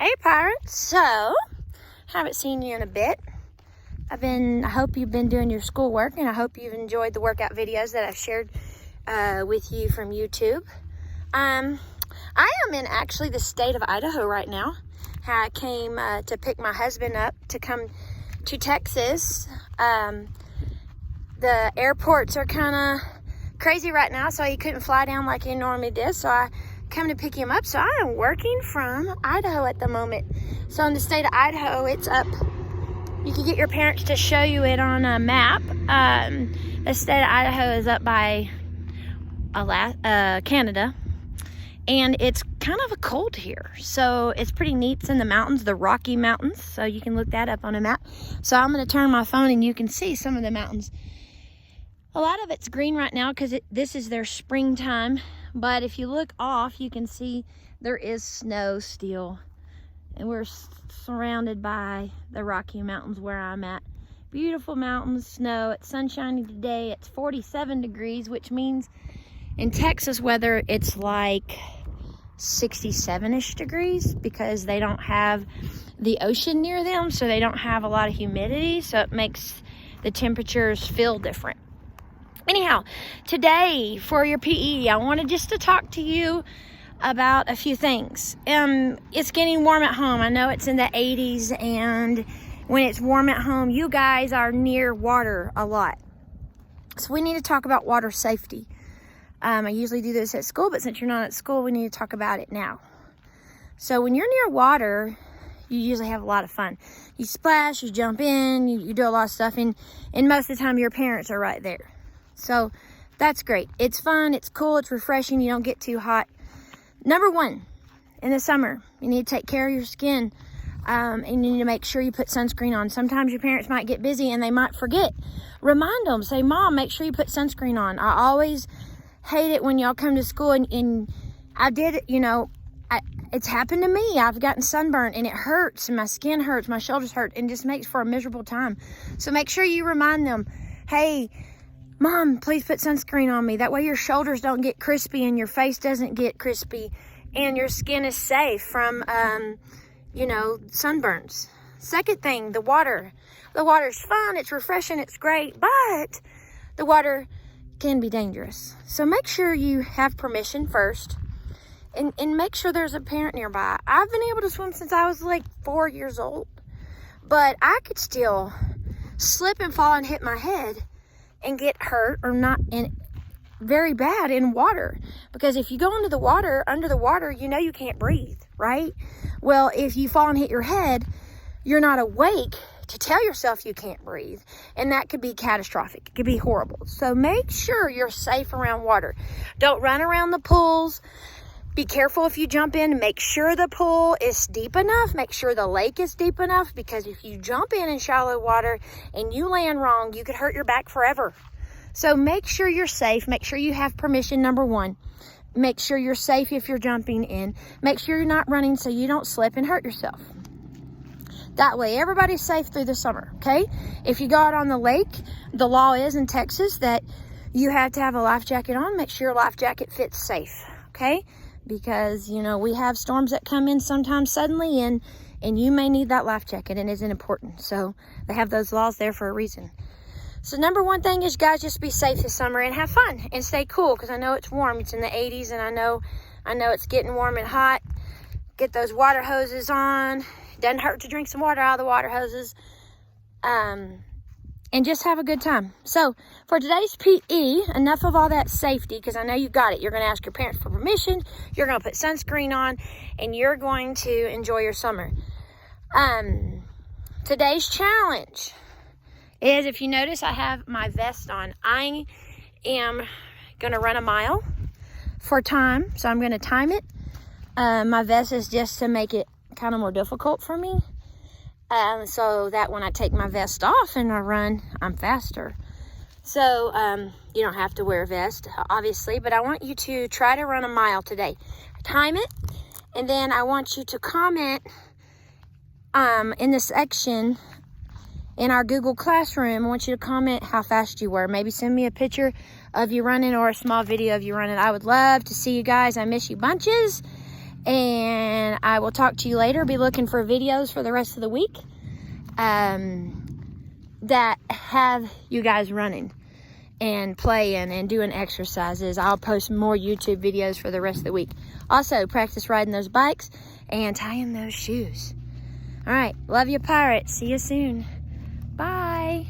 Hey Pirates, so haven't seen you in a bit. I hope you've been doing your schoolwork, and I hope you've enjoyed the workout videos that I've shared with you from YouTube. I am in actually the state of Idaho right now. I came to pick my husband up to come to Texas. The airports are kind of crazy right now, so he couldn't fly down like he normally did, so I come to pick him up. So I am working from Idaho at the moment. So in the state of Idaho, it's up. You can get your parents to show you it on a map. The state of Idaho is up by Canada, and it's kind of a cold here. So it's pretty neat. It's in the mountains, the Rocky Mountains. So you can look that up on a map. So I'm going to turn my phone and you can see some of the mountains. A lot of it's green right now because this is their springtime. But if you look off, you can see there is snow still. And we're surrounded by the Rocky Mountains where I'm at. Beautiful mountains, snow. It's sunshiny today. It's 47 degrees, which means in Texas weather, it's like 67-ish degrees because they don't have the ocean near them, so they don't have a lot of humidity, so it makes the temperatures feel different. Anyhow, today for your PE, I wanted just to talk to you about a few things. It's getting warm at home. I know it's in the 80s, and when it's warm at home, you guys are near water a lot. So we need to talk about water safety. I usually do this at school, but since you're not at school, we need to talk about it now. So when you're near water, you usually have a lot of fun. You splash, you jump in, you do a lot of stuff, and most of the time your parents are right there. So that's great. It's fun, it's cool, it's refreshing, you don't get too hot. Number one, in the summer, you need to take care of your skin, and you need to make sure you put sunscreen on. Sometimes your parents might get busy and they might forget. Remind them, say, Mom, make sure you put sunscreen on. I always hate it when y'all come to school and I did it, it's happened to me. I've gotten sunburned and it hurts, and my skin hurts, my shoulders hurt, and just makes for a miserable time. So make sure you remind them, hey, Mom, please put sunscreen on me. That way your shoulders don't get crispy and your face doesn't get crispy and your skin is safe from, sunburns. Second thing, the water. The water's fun, it's refreshing, it's great, but the water can be dangerous. So make sure you have permission first, and make sure there's a parent nearby. I've been able to swim since I was like 4 years old, but I could still slip and fall and hit my head and get hurt or not very bad in water. Because if you go under the water, you can't breathe, right? Well, if you fall and hit your head, you're not awake to tell yourself you can't breathe, and that could be catastrophic. It could be horrible. So make sure you're safe around water. Don't run around the pools. Be careful if you jump in. Make sure the pool is deep enough. Make sure the lake is deep enough, because if you jump in shallow water and you land wrong, you could hurt your back forever. So make sure you're safe. Make sure you have permission, number one. Make sure you're safe if you're jumping in. Make sure you're not running so you don't slip and hurt yourself. That way, everybody's safe through the summer, okay? If you go out on the lake, the law is in Texas that you have to have a life jacket on. Make sure your life jacket fits safe, okay? Because, we have storms that come in sometimes suddenly, and you may need that life jacket, and it's important. So they have those laws there for a reason. So number one thing is, guys, just be safe this summer and have fun and stay cool, because I know it's warm. It's in the 80s, and I know it's getting warm and hot. Get those water hoses on. Doesn't hurt to drink some water out of the water hoses. And just have a good time. So for today's PE, enough of all that safety, because I know you got it. You're going to ask your parents for permission. You're going to put sunscreen on, and you're going to enjoy your summer. Today's challenge is, if you notice, I have my vest on. I am going to run a mile for time, so I'm going to time it. My vest is just to make it kind of more difficult for me, so that when I take my vest off and I run, I'm faster. So you don't have to wear a vest, obviously, but I want you to try to run a mile today. Time it, and then I want you to comment in the section in our Google Classroom. I want you to comment how fast you were. Maybe send me a picture of you running or a small video of you running. I would love to see you guys. I miss you bunches. And I will talk to you later. Be looking for videos for the rest of the week that have you guys running and playing and doing exercises. I'll post more YouTube videos for the rest of the week. Also, practice riding those bikes and tying those shoes. All right, love you, pirates. See you soon. Bye.